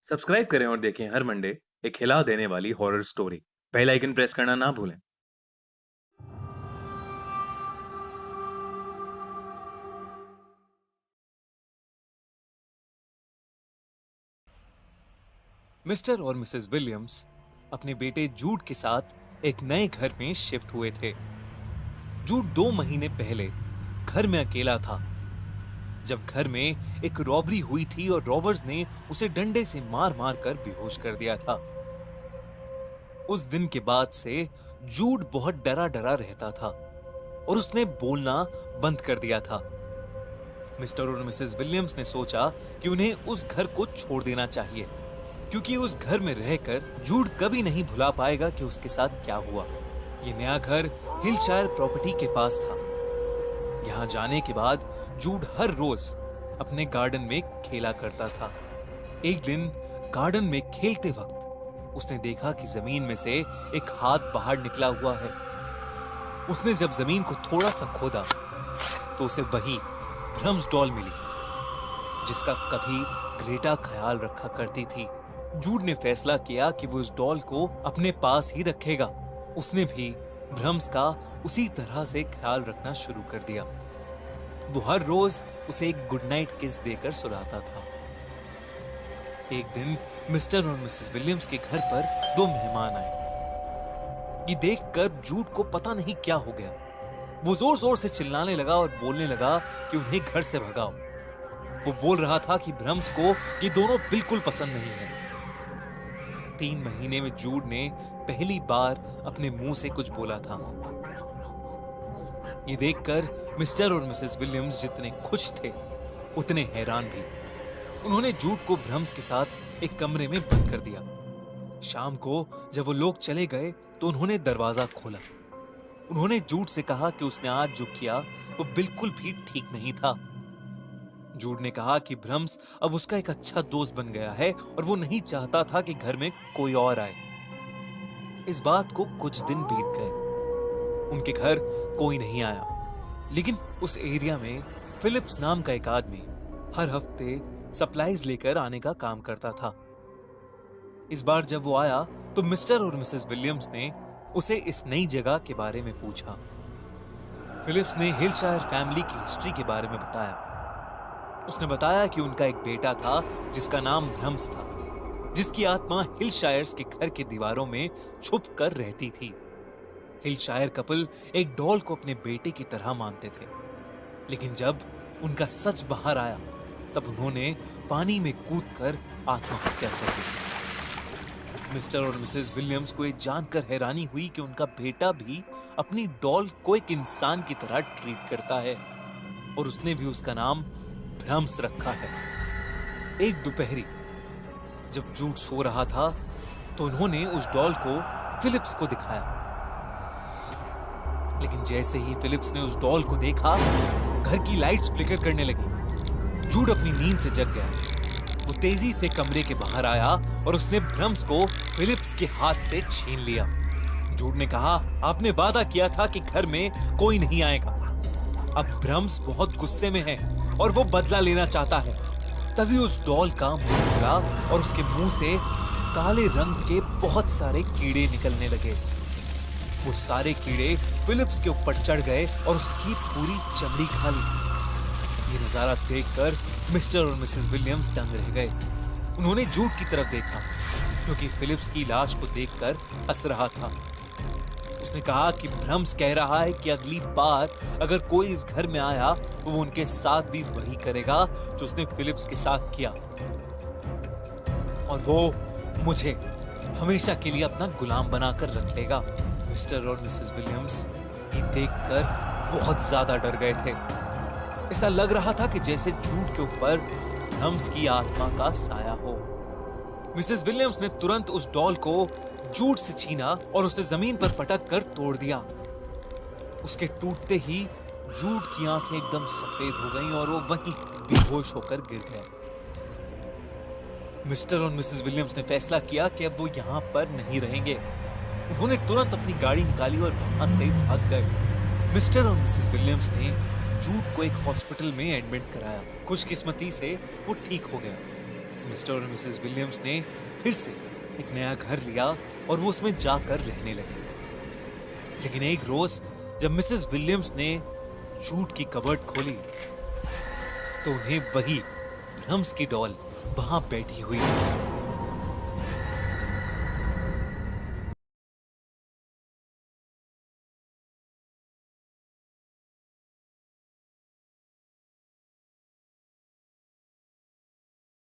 Subscribe करें और देखें हर मंडे एक हिला देने वाली horror story. Bell icon press करना ना भूलें। मिस्टर और मिसेस विलियम्स अपने बेटे जूड के साथ एक नए घर में शिफ्ट हुए थे। जूड 2 महीने पहले घर में अकेला था जब घर में एक रॉबरी हुई थी और रॉबर्स ने उसे डंडे से मार मार कर बेहोश कर दिया था। उस दिन के बाद से जूड बहुत डरा डरा रहता था और उसने बोलना बंद कर दिया था। मिस्टर और मिसेस विलियम्स ने सोचा कि उन्हें उस घर को छोड़ देना चाहिए, क्योंकि उस घर में रहकर जूड कभी नहीं भुला पाएगा कि उसके साथ क्या हुआ। ये नया घर हिलशायर प्रॉपर्टी के पास था। यहाँ जाने के बाद जूड हर रोज अपने गार्डन में खेला करता था। एक दिन गार्डन में खेलते वक्त उसने देखा कि जमीन में से एक हाथ बाहर निकला हुआ है। उसने जब जमीन को थोड़ा सा खोदा तो उसे वही भ्रम्स डॉल मिली, जिसका कभी ग्रेटा ख्याल रखा करती थी। जूड ने फैसला किया कि वो उस डॉल को अपने पास ही रखेगा। उसने भी भ्रम्स का उसी तरह से ख्याल रखना शुरू कर दिया। वो हर रोज उसे एक गुड नाइट किस देकर सुलाता था। एक दिन मिस्टर और मिसेस विलियम्स के घर पर 2 मेहमान आए। ये देखकर जूड को पता नहीं क्या हो गया। वो जोर जोर से चिल्लाने लगा और बोलने लगा कि उन्हें घर से भगाओ। वो बोल रहा था कि भ्रम्स को ये दोनों बिल्कुल पसंद नहीं है। 3 महीने में जूड ने पहली बार अपने मुंह से कुछ बोला था। ये देखकर मिस्टर और मिसेस विलियम्स जितने खुश थे उतने हैरान भी। उन्होंने जूड को भ्रम्स के साथ एक कमरे में बंद कर दिया। शाम को जब वो लोग चले गए तो उन्होंने दरवाजा खोला। उन्होंने जूड से कहा कि उसने आज जो किया वो बिल्कुल भी ठीक नहीं था। जूड ने कहा कि भ्रम्स अब उसका एक अच्छा दोस्त बन गया है और वो नहीं चाहता था कि घर में कोई और आए। इस बात को कुछ दिन बीत गए। उनके घर कोई नहीं आया, लेकिन उस एरिया में फिलिप्स नाम का एक आदमी हर हफ्ते सप्लाईज लेकर आने का काम करता था। इस बार जब वो आया तो मिस्टर और मिसेस विलियम्स ने उसे इस नई जगह के बारे में पूछा। फिलिप्स ने हिलशायर फैमिली की हिस्ट्री के बारे में बताया। उसने बताया कि उनका एक बेटा था जिसका नाम भ्रम्स था, जिसकी आत्मा हिलशायर्स के घर के दीवारों में छुप कर रहती थी। हिलशायर कपल एक डॉल को अपने बेटे की तरह मानते थे, लेकिन जब उनका सच बाहर आया तब उन्होंने पानी में कूदकर आत्महत्या कर ली। मिस्टर और मिसेस विलियम्स को ये जानकर हैरानी हुई कि उनका बेटा भी अपनी डॉल को एक इंसान की तरह ट्रीट करता है और उसने भी उसका नाम भ्रम्स रखा है। एक दोपहरी जब जूड सो रहा था तो उन्होंने उस डॉल को फिलिप्स को दिखाया, लेकिन जैसे ही फिलिप्स ने उस डॉल को देखा घर की लाइट्स फ्लिकर करने लगी। जूड अपनी नींद से जग गया। वो तेजी से कमरे के बाहर आया और उसने भ्रम्स को फिलिप्स के हाथ से छीन लिया। जूड ने कहा, आपने वादा किया था कि घर में कोई नहीं आएगा। अब भ्रम्स बहुत गुस्से में है और वो बदला लेना चाहता है। तभी उस डॉल का मुंह खुला और उसके मुंह से काले रंग के बहुत सारे कीड़े निकलने लगे। वो सारे कीड़े फिलिप्स के ऊपर चढ़ गए और उसकी पूरी चमड़ी खा ली। ये नजारा देखकर मिस्टर और मिसेस विलियम्स दंग रह गए। उन्होंने जूड की तरफ देखा, क्योंकि फिलिप्स की लाश को देखकर हंस रहा था। उसने कहा कि भ्रम्स कह रहा है कि अगली बार अगर कोई इस घर में आया तो वो उनके साथ भी वही करेगा जो उसने फिलिप्स के साथ किया, और वो मुझे हमेशा के लिए अपना गुलाम बनाकर रख लेगा। मिस्टर और मिसेस विलियम्स ये देखकर बहुत ज्यादा डर गए थे। ऐसा लग रहा था कि जैसे जूड के ऊपर भ्रम्स की आत्मा का साया हो। मिसेस विलियम्स ने तुरंत उस डॉल को जूड से छीना और उसे जमीन पर पटक कर तोड़ दिया। उसके टूटते ही जूड की आंखें एकदम सफेद हो गईं और वो वहीं बेहोश होकर गिर गया। मिस्टर और मिसेस विलियम्स ने फैसला किया कि अब वो यहाँ पर नहीं रहेंगे। उन्होंने तुरंत अपनी गाड़ी निकाली और वहां से भाग गए। मिस्टर और मिसेस विलियम्स ने जूड को एक हॉस्पिटल में एडमिट कराया। खुशकिस्मती से वो ठीक हो गया। मिस्टर और मिसेस विलियम्स ने फिर से एक नया घर लिया और वो उसमें जाकर रहने लगे। लेकिन एक रोज जब मिसेस विलियम्स ने जूट की कबर्ड खोली तो उन्हें वही ब्रह्म्स की डॉल वहां बैठी हुई मिली।